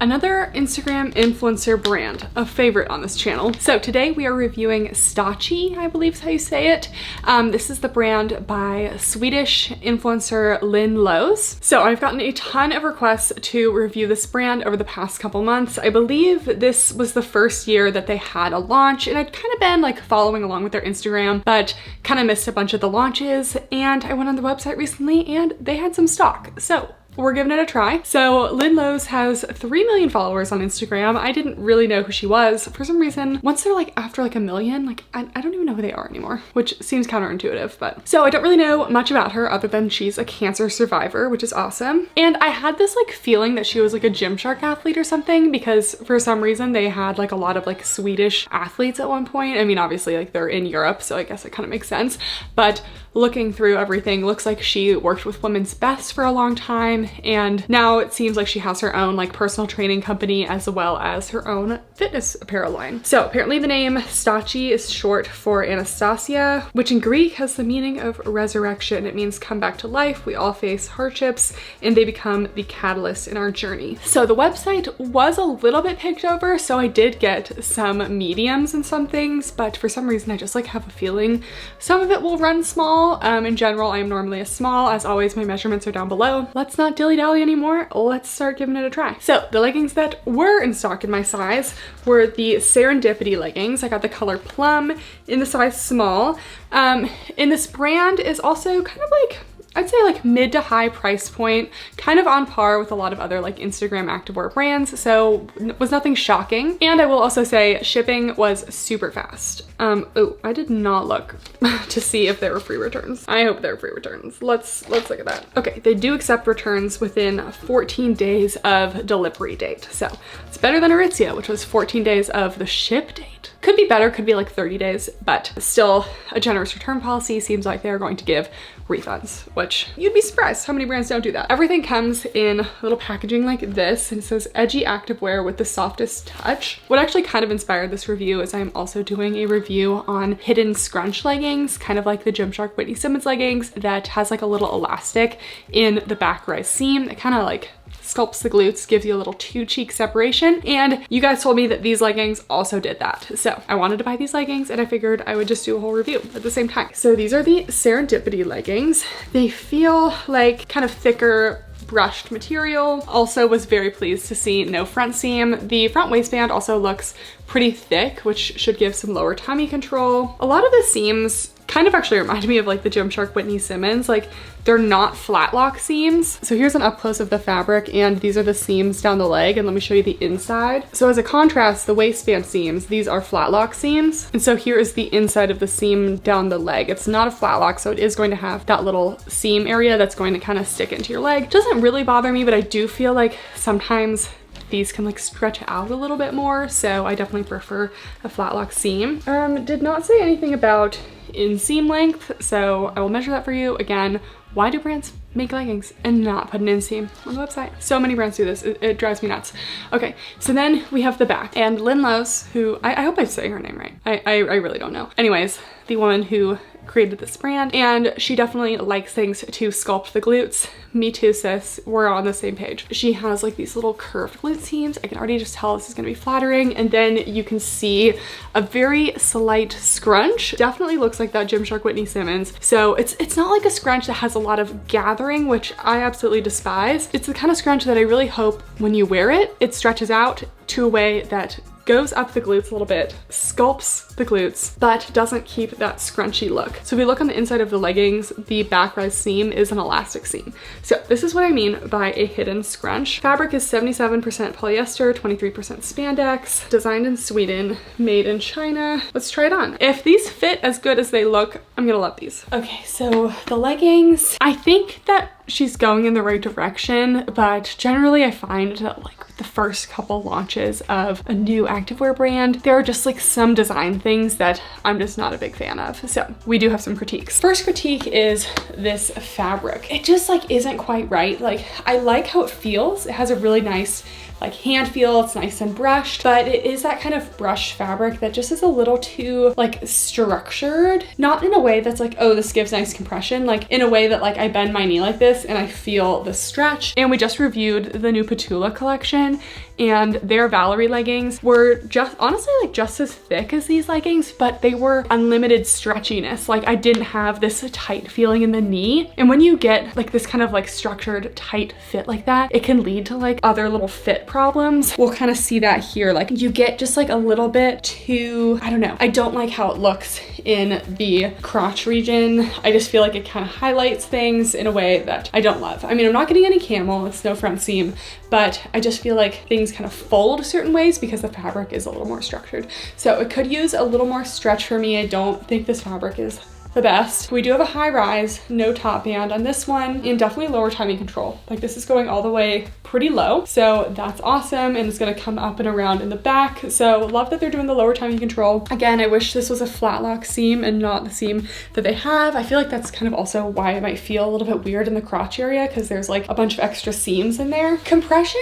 Another Instagram influencer brand, a favorite on this channel. So today we are reviewing Stacci, I believe is how you say it. This is the brand by Swedish influencer Lynn Lowe's. So I've gotten a ton of requests to review this brand over the past couple months. I believe this was the first year that they had a launch, and I'd kind of been like following along with their Instagram, but kind of missed a bunch of the launches. And I went on the website recently and they had some stock. So we're giving it a try. So Lynn Lowe's has 3 million followers on Instagram. I didn't really know who she was. For some reason, once they're like after like 1 million, like I don't even know who they are anymore, which seems counterintuitive, but. So I don't really know much about her other than she's a cancer survivor, which is awesome. And I had this like feeling that she was like a Gymshark athlete or something, because for some reason they had like a lot of like Swedish athletes at one point. I mean, obviously like they're in Europe, so I guess it kind of makes sense. But looking through everything, looks like she worked with Women's Best for a long time, and now it seems like she has her own like personal training company as well as her own fitness apparel line. So apparently the name Stacci is short for Anastasia, which in Greek has the meaning of resurrection. It means come back to life. We all face hardships and they become the catalyst in our journey. So the website was a little bit picked over, so I did get some mediums and some things, but for some reason I just like have a feeling some of it will run small. In general, I am normally a small. As always, my measurements are down below. Let's not dilly-dally anymore. Let's start giving it a try. So the leggings that were in stock in my size were the Serendipity leggings. I got the color plum in the size small. And this brand is also kind of like, I'd say like mid to high price point, kind of on par with a lot of other like Instagram activewear brands. So was nothing shocking. And I will also say shipping was super fast. Oh, I did not look to see if there were free returns. I hope there are free returns. Let's look at that. Okay, they do accept returns within 14 days of delivery date. So it's better than Aritzia, which was 14 days of the ship date. Could be better, could be like 30 days, but still a generous return policy. Seems like they're going to give refunds, which you'd be surprised how many brands don't do that. Everything comes in little packaging like this, and it says edgy activewear with the softest touch. What actually kind of inspired this review is I'm also doing a review on hidden scrunch leggings, kind of like the Gymshark Whitney Simmons leggings that has like a little elastic in the back rise seam. It kind of like sculpts the glutes, gives you a little two cheek separation. And you guys told me that these leggings also did that. So I wanted to buy these leggings and I figured I would just do a whole review at the same time. So these are the Serendipity leggings. They feel like kind of thicker brushed material. Also was very pleased to see no front seam. The front waistband also looks pretty thick, which should give some lower tummy control. A lot of the seams kind of actually remind me of like the Gymshark Whitney Simmons. Like they're not flat lock seams. So here's an up close of the fabric, and these are the seams down the leg, and let me show you the inside. So as a contrast, the waistband seams, these are flat lock seams. And so here is the inside of the seam down the leg. It's not a flat lock, so it is going to have that little seam area that's going to kind of stick into your leg. Doesn't really bother me, but I do feel like sometimes these can like stretch out a little bit more, so I definitely prefer a flat lock seam. Did not say anything about inseam length, so I will measure that for you. Again, why do brands make leggings and not put an inseam on the website? So many brands do this, it drives me nuts. Okay, so then we have the back, and Lynn Lowe's, who I hope I say her name right. I really don't know. Anyways, the woman who created this brand, and she definitely likes things to sculpt the glutes. Me too, sis. We're on the same page. She has like these little curved glute seams. I can already just tell this is gonna be flattering. And then you can see a very slight scrunch. Definitely looks like that Gymshark Whitney Simmons. So it's not like a scrunch that has a lot of gathering, which I absolutely despise. It's the kind of scrunch that I really hope when you wear it, it stretches out to a way that goes up the glutes a little bit, sculpts the glutes, but doesn't keep that scrunchy look. So if we look on the inside of the leggings, the back rise seam is an elastic seam. So this is what I mean by a hidden scrunch. Fabric is 77% polyester, 23% spandex, designed in Sweden, made in China. Let's try it on. If these fit as good as they look, I'm gonna love these. Okay, so the leggings, I think that she's going in the right direction, but generally I find that like the first couple launches of a new activewear brand, there are just like some design things that I'm just not a big fan of. So we do have some critiques. First critique is this fabric. It just like isn't quite right. Like I like how it feels. It has a really nice like hand feel. It's nice and brushed, but it is that kind of brush fabric that just is a little too like structured, not in a way that's like, oh, this gives nice compression, like in a way that like I bend my knee like this and I feel the stretch. And we just reviewed the new Petula collection, and their Valerie leggings were just honestly like just as thick as these leggings, but they were unlimited stretchiness. Like I didn't have this tight feeling in the knee. And when you get like this kind of like structured tight fit like that, it can lead to like other little fit problems. We'll kind of see that here. Like you get just like a little bit too, I don't know. I don't like how it looks in the crotch region. I just feel like it kind of highlights things in a way that I don't love. I mean, I'm not getting any camel, it's no front seam, but I just feel like things kind of fold certain ways because the fabric is a little more structured. So it could use a little more stretch for me. I don't think this fabric is the best. We do have a high rise, no top band on this one, and definitely lower timing control. Like this is going all the way pretty low, so that's awesome, and it's gonna come up and around in the back. So love that they're doing the lower timing control. Again, I wish this was a flat lock seam and not the seam that they have. I feel like that's kind of also why it might feel a little bit weird in the crotch area, because there's like a bunch of extra seams in there. Compression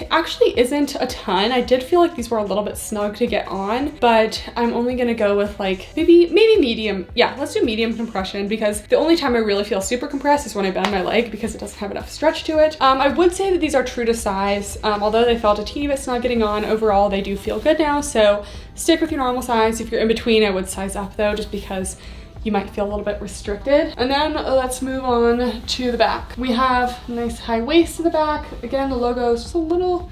actually isn't a ton. I did feel like these were a little bit snug to get on, but I'm only gonna go with like maybe medium. Yeah, let's do medium compression, because the only time I really feel super compressed is when I bend my leg because it doesn't have enough stretch to it. I would say that these are true to size. Although they felt a teeny bit snug getting on, overall they do feel good now, so stick with your normal size. If you're in between, I would size up though, just because you might feel a little bit restricted. And then let's move on to the back. We have a nice high waist in the back. Again, the logo is just a little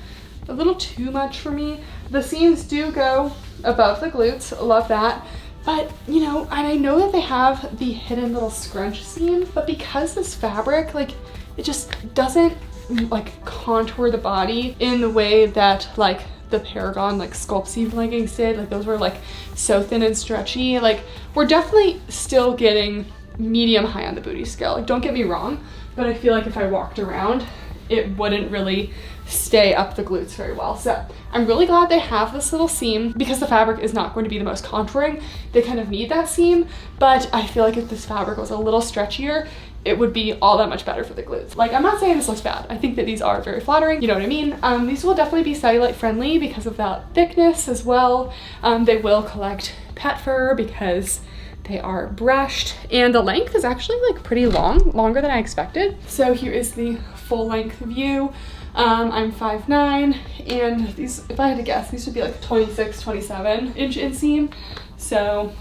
too much for me. The seams do go above the glutes, love that. But, you know, and I know that they have the hidden little scrunch seam, but because this fabric, like, it just doesn't like contour the body in the way that like the Paragon like sculpt seam leggings did. Like those were like so thin and stretchy. Like we're definitely still getting medium high on the booty scale. Like don't get me wrong, but I feel like if I walked around, it wouldn't really stay up the glutes very well. So I'm really glad they have this little seam, because the fabric is not going to be the most contouring. They kind of need that seam, but I feel like if this fabric was a little stretchier, it would be all that much better for the glutes. Like I'm not saying this looks bad. I think that these are very flattering, you know what I mean? These will definitely be cellulite friendly because of that thickness as well. They will collect pet fur because they are brushed, and the length is actually like pretty long, longer than I expected. So here is the full length view. I'm 5'9", and these, if I had to guess, these would be like 26, 27 inch inseam. So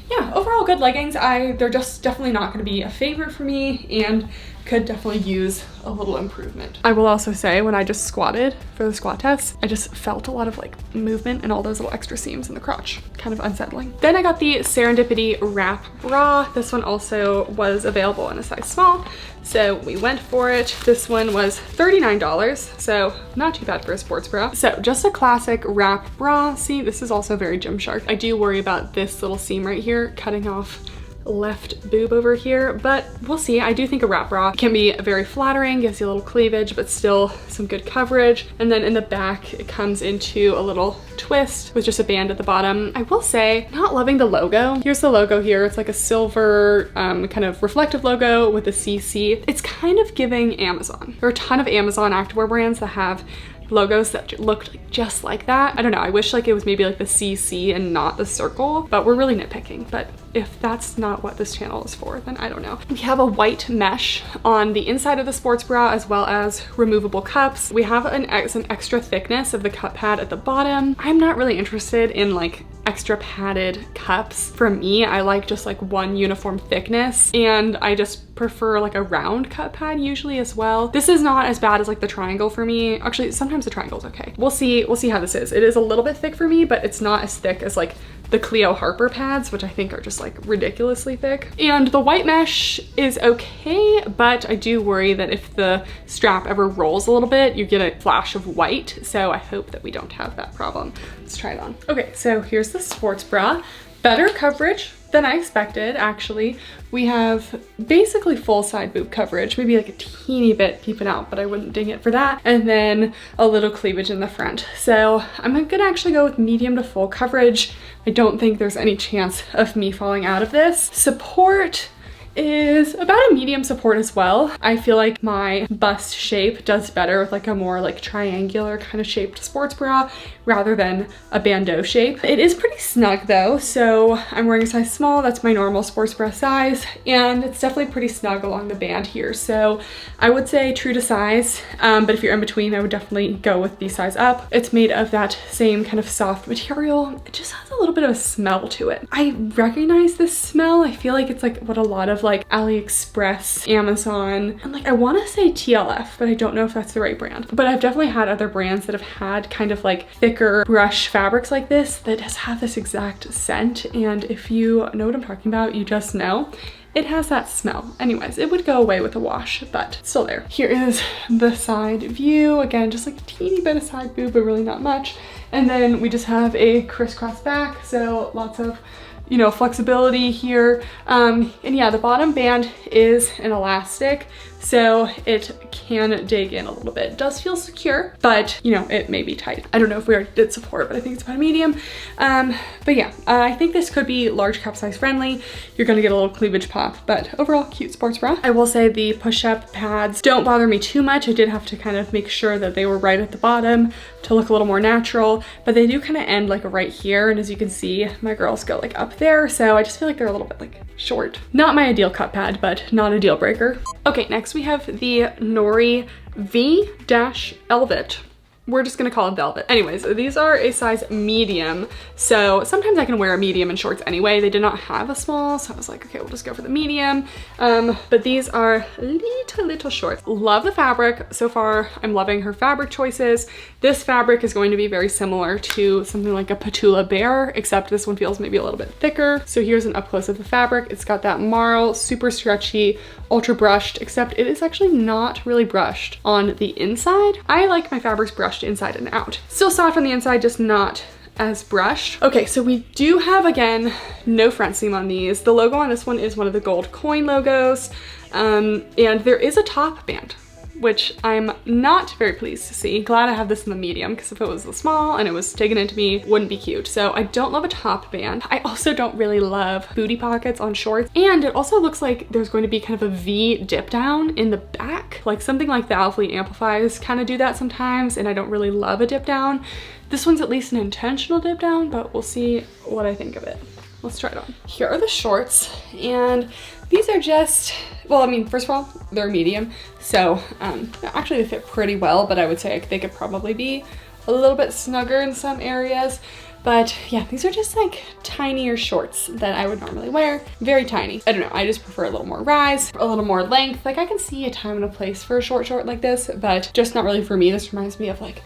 yeah, overall good leggings. They're just definitely not going to be a favorite for me, and could definitely use a little improvement. I will also say, when I just squatted for the squat test, I just felt a lot of like movement and all those little extra seams in the crotch, kind of unsettling. Then I got the Serendipity wrap bra. This one also was available in a size small, so we went for it. This one was $39, so not too bad for a sports bra. So just a classic wrap bra. See, this is also very Gymshark. I do worry about this little seam right here cutting off left boob over here, but we'll see. I do think a wrap bra can be very flattering, gives you a little cleavage, but still some good coverage. And then in the back, it comes into a little twist with just a band at the bottom. I will say, not loving the logo. Here's the logo here. It's like a silver kind of reflective logo with a CC. It's kind of giving Amazon. There are a ton of Amazon activewear brands that have logos that look just like that. I don't know, I wish like it was maybe like the CC and not the circle, but we're really nitpicking. But if that's not what this channel is for, then I don't know. We have a white mesh on the inside of the sports bra, as well as removable cups. We have an extra thickness of the cup pad at the bottom. I'm not really interested in like extra padded cups. For me, I like just like one uniform thickness, and I just prefer like a round cup pad usually as well. This is not as bad as like the triangle for me. Actually, sometimes the triangle is okay. We'll see how this is. It is a little bit thick for me, but it's not as thick as like the Cleo Harper pads, which I think are just like ridiculously thick. And the white mesh is okay, but I do worry that if the strap ever rolls a little bit, you get a flash of white. So I hope that we don't have that problem. Let's try it on. Okay, so here's the sports bra. Better coverage than I expected, actually. We have basically full side boob coverage, maybe like a teeny bit peeping out, but I wouldn't ding it for that. And then a little cleavage in the front. So I'm gonna actually go with medium to full coverage. I don't think there's any chance of me falling out of this. Support is about a medium support as well. I feel like my bust shape does better with like a more like triangular kind of shaped sports bra rather than a bandeau shape. It is pretty snug though, so I'm wearing a size small. That's my normal sports bra size, and it's definitely pretty snug along the band here. So I would say true to size, but if you're in between, I would definitely go with the size up. It's made of that same kind of soft material. It just has a little bit of a smell to it. I recognize this smell. I feel like it's like what a lot of like AliExpress, Amazon, and like I want to say TLF, but I don't know if that's the right brand. But I've definitely had other brands that have had kind of like thicker brush fabrics like this that just have this exact scent, and if you know what I'm talking about, you just know. It has that smell. Anyways, it would go away with a wash, but it's still there. Here is the side view. Again, just like a teeny bit of side boob, but really not much. And then we just have a crisscross back, so lots of, you know, flexibility here. And yeah, the bottom band is an elastic, so it can dig in a little bit. It does feel secure, but you know, it may be tight. I don't know if we already did support, but I think it's about a medium. But yeah, I think this could be large cup size friendly. You're gonna get a little cleavage pop, but overall cute sports bra. I will say the push-up pads don't bother me too much. I did have to kind of make sure that they were right at the bottom to look a little more natural, but they do kind of end like right here. And as you can see, my girls go like up there. So I just feel like they're a little bit like short. Not my ideal cup pad, but not a deal breaker. Okay, next we have the Nori V-elvet. We're just gonna call it velvet. Anyways, these are a size medium. So sometimes I can wear a medium in shorts anyway. They did not have a small, so I was like, okay, we'll just go for the medium. But these are little shorts. Love the fabric. So far, I'm loving her fabric choices. This fabric is going to be very similar to something like a Petula Bear, except this one feels maybe a little bit thicker. So here's an up close of the fabric. It's got that marl, super stretchy, ultra brushed, except it is actually not really brushed on the inside. I like my fabrics brushed inside and out. Still soft on the inside, just not as brushed. Okay, so we do have, again, no front seam on these. The logo on this one is one of the gold coin logos, and there is a top band, which I'm not very pleased to see. Glad I have this in the medium, because if it was the small and it was taken into me, it wouldn't be cute. So I don't love a top band. I also don't really love booty pockets on shorts. And it also looks like there's going to be kind of a V dip down in the back. Like something like the Alphalete Amplifies kind of do that sometimes, and I don't really love a dip down. This one's at least an intentional dip down, but we'll see what I think of it. Let's try it on. Here are the shorts, and these are just, well, I mean, first of all, they're medium, so actually they fit pretty well, but I would say they could probably be a little bit snugger in some areas. But yeah, these are just like tinier shorts that I would normally wear. Very tiny. I don't know, I just prefer a little more rise, a little more length. Like I can see a time and a place for a short like this, but just not really for me. This reminds me of like,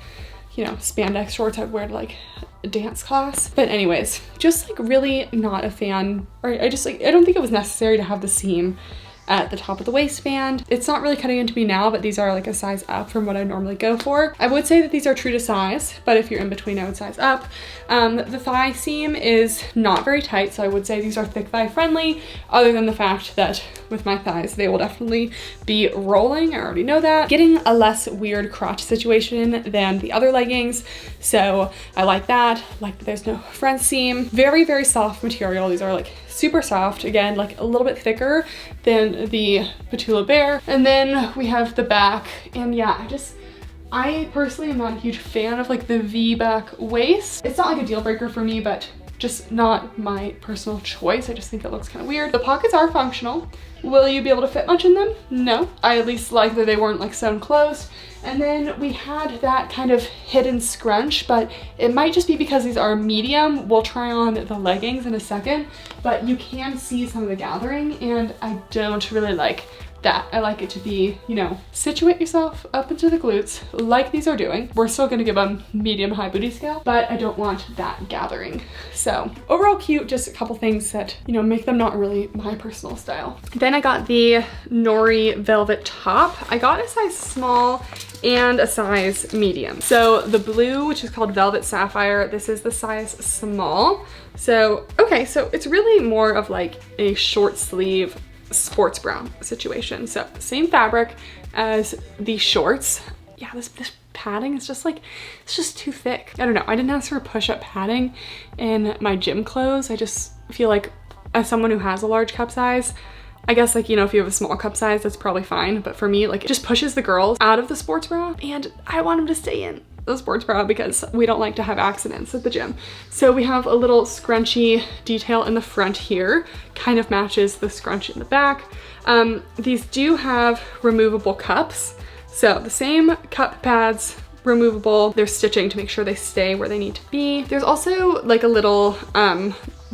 you know, spandex shorts I'd wear to like a dance class. But anyways, just like really not a fan, or I don't think it was necessary to have the seam at the top of the waistband. It's not really cutting into me now, but these are like a size up from what I normally go for. I would say that these are true to size, but if you're in between, I would size up. The thigh seam is not very tight, so I would say these are thick thigh friendly, other than the fact that with my thighs, they will definitely be rolling. I already know that. Getting a less weird crotch situation than the other leggings, so I like that. Like that there's no front seam. Very, very soft material. These are like super soft, again, like a little bit thicker than the Petula Bear. And then we have the back, and yeah, I personally am not a huge fan of like the V back waist. It's not like a deal breaker for me, but just not my personal choice. I just think it looks kind of weird. The pockets are functional. Will you be able to fit much in them? No. I at least like that they weren't like sewn closed. And then we had that kind of hidden scrunch, but it might just be because these are medium. We'll try on the leggings in a second, but you can see some of the gathering, and I don't really like that. I like it to be, you know, situate yourself up into the glutes like these are doing. We're still gonna give them medium high booty scale, but I don't want that gathering. So overall cute, just a couple things that, you know, make them not really my personal style. Then I got the Nori velvet top. I got a size small and a size medium. So the blue, which is called Velvet Sapphire, this is the size small. So, okay, so it's really more of like a short sleeve sports bra situation. So same fabric as the shorts. Yeah, this padding is just like, it's just too thick. I don't know, I didn't ask for push-up padding in my gym clothes. I just feel like as someone who has a large cup size, I guess like, you know, if you have a small cup size, that's probably fine. But for me, like it just pushes the girls out of the sports bra, and I want them to stay in the sports bra because we don't like to have accidents at the gym. So we have a little scrunchy detail in the front here, kind of matches the scrunch in the back. These do have removable cups. So the same cup pads, removable. There's stitching to make sure they stay where they need to be. There's also like a little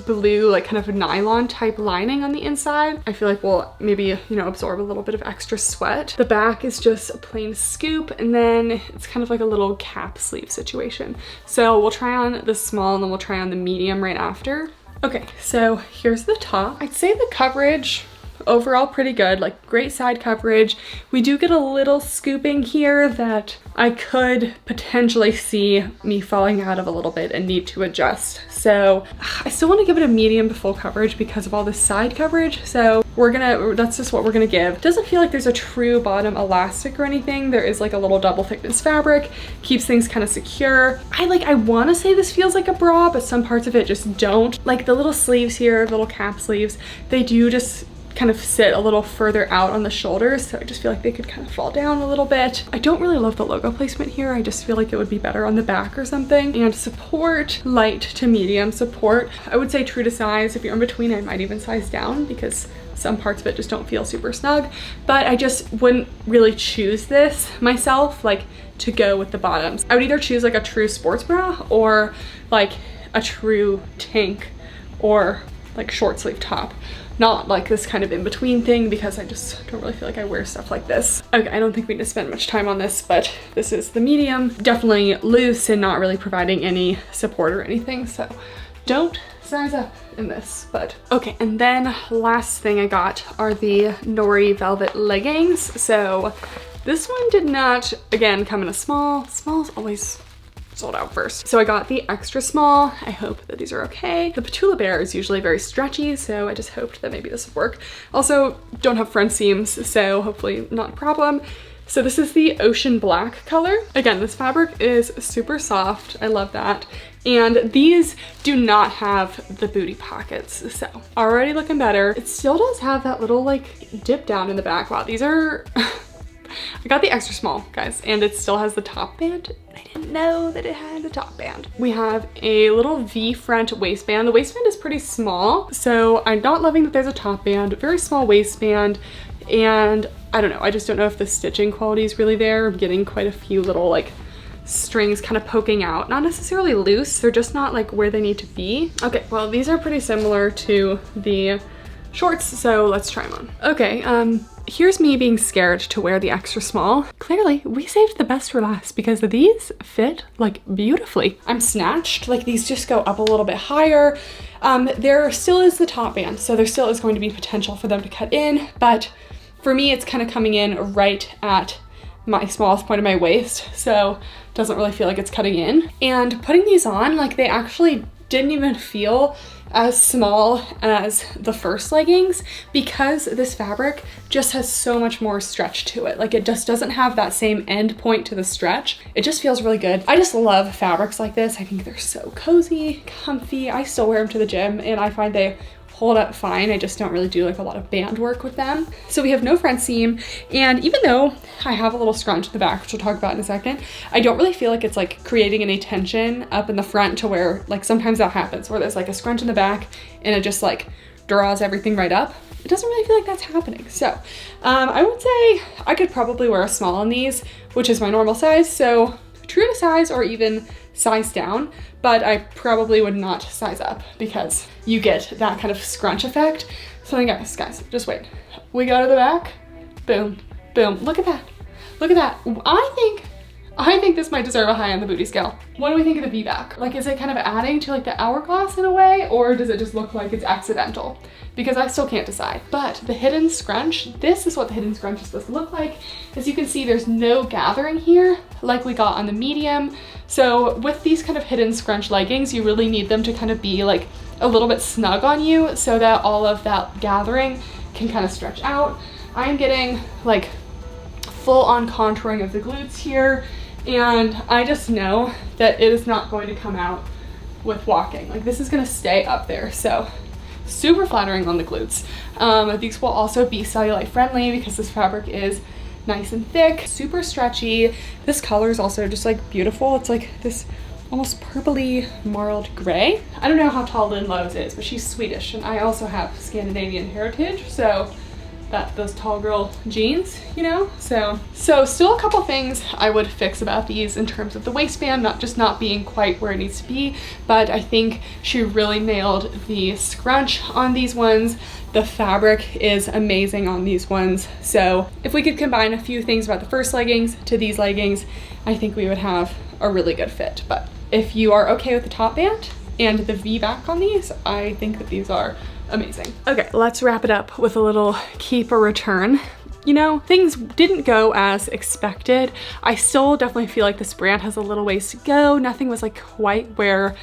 blue, like kind of nylon type lining on the inside. I feel like we'll maybe, you know, absorb a little bit of extra sweat. The back is just a plain scoop, and then it's kind of like a little cap sleeve situation. So we'll try on the small and then we'll try on the medium right after. Okay, so here's the top. I'd say the coverage overall pretty good, like great side coverage. We do get a little scooping here that I could potentially see me falling out of a little bit and need to adjust. So I still want to give it a medium to full coverage because of all this side coverage. So that's just what we're gonna give. Doesn't feel like there's a true bottom elastic or anything. There is like a little double thickness fabric, keeps things kind of secure. I want to say this feels like a bra, but some parts of it just don't. Like the little sleeves here, little cap sleeves, they do just kind of sit a little further out on the shoulders, so I just feel like they could kind of fall down a little bit. I don't really love the logo placement here. I just feel like it would be better on the back or something. And support, light to medium support. I would say true to size. If you're in between, I might even size down because some parts of it just don't feel super snug, but I just wouldn't really choose this myself, like to go with the bottoms. I would either choose like a true sports bra or like a true tank or like short sleeve top. Not like this kind of in-between thing because I just don't really feel like I wear stuff like this. Okay, I don't think we need to spend much time on this, but this is the medium. Definitely loose and not really providing any support or anything, so don't size up in this, but okay. And then last thing I got are the Nori V-elvet leggings. So this one did not, again, come in a small. Small's always sold out first. So I got the extra small. I hope that these are okay. The Petula Bear is usually very stretchy, so I just hoped that maybe this would work. Also, don't have front seams, so hopefully not a problem. So this is the ocean black color. Again, this fabric is super soft. I love that. And these do not have the booty pockets, so already looking better. It still does have that little like dip down in the back. Wow, these are I got the extra small, guys, and it still has the top band. I didn't know that it had a top band. We have a little V front waistband. The waistband is pretty small, so I'm not loving that there's a top band. Very small waistband, and I don't know. I just don't know if the stitching quality is really there. I'm getting quite a few little like strings kind of poking out. Not necessarily loose, they're just not like where they need to be. Okay, well, these are pretty similar to the shorts, so let's try them on. Okay, here's me being scared to wear the extra small. Clearly, we saved the best for last because these fit like beautifully. I'm snatched, like these just go up a little bit higher. There still is the top band, so there still is going to be potential for them to cut in, but for me, it's kind of coming in right at my smallest point of my waist, so it doesn't really feel like it's cutting in. And putting these on, like they actually didn't even feel as small as the first leggings because this fabric just has so much more stretch to it. Like it just doesn't have that same end point to the stretch. It just feels really good. I just love fabrics like this. I think they're so cozy, comfy. I still wear them to the gym and I find they hold up fine. I just don't really do like a lot of band work with them. So we have no front seam, and even though I have a little scrunch in the back, which we'll talk about in a second, I don't really feel like it's like creating any tension up in the front to where like sometimes that happens where there's like a scrunch in the back and it just like draws everything right up. It doesn't really feel like that's happening. So I would say I could probably wear a small on these, which is my normal size. So true to size or even size down, but I probably would not size up because you get that kind of scrunch effect. So guys, just wait. We go to the back, boom, boom. Look at that, look at that. I think this might deserve a high on the booty scale. What do we think of the V-back? Like, is it kind of adding to like the hourglass in a way, or does it just look like it's accidental? Because I still can't decide. But the hidden scrunch, this is what the hidden scrunch is supposed to look like. As you can see, there's no gathering here like we got on the medium. So with these kind of hidden scrunch leggings, you really need them to kind of be like a little bit snug on you so that all of that gathering can kind of stretch out. I'm getting like full on contouring of the glutes here, and I just know that it is not going to come out with walking. Like this is gonna stay up there. So super flattering on the glutes. These will also be cellulite friendly because this fabric is nice and thick, super stretchy. This color is also just like beautiful. It's like this almost purpley marled gray. I don't know how tall Lynn Lowe's is, but she's Swedish, and I also have Scandinavian heritage, so those tall girl jeans, you know? So still a couple things I would fix about these in terms of the waistband, not being quite where it needs to be, but I think she really nailed the scrunch on these ones. The fabric is amazing on these ones. So if we could combine a few things about the first leggings to these leggings, I think we would have a really good fit. But if you are okay with the top band and the V-back on these, I think that these are amazing. Okay, let's wrap it up with a little keep or return. You know, things didn't go as expected. I still definitely feel like this brand has a little ways to go. Nothing was like quite where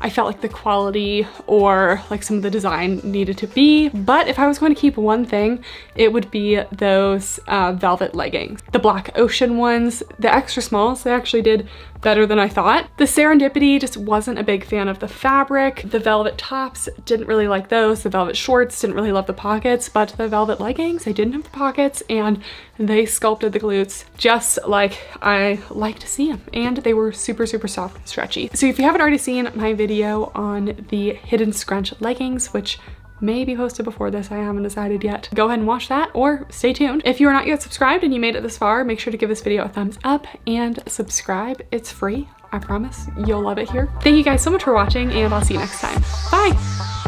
I felt like the quality or like some of the design needed to be. But if I was going to keep one thing, it would be those velvet leggings. The black ocean ones, the extra smalls, they actually did better than I thought. The Serendipity, just wasn't a big fan of the fabric. The velvet tops, didn't really like those. The velvet shorts, didn't really love the pockets, but the velvet leggings, they didn't have the pockets and they sculpted the glutes just like I like to see them. And they were super, super soft and stretchy. So if you haven't already seen my video on the hidden scrunch leggings, which may be posted before this, I haven't decided yet, go ahead and watch that or stay tuned. If you are not yet subscribed and you made it this far, make sure to give this video a thumbs up and subscribe. It's free. I promise you'll love it here. Thank you guys so much for watching, and I'll see you next time. Bye.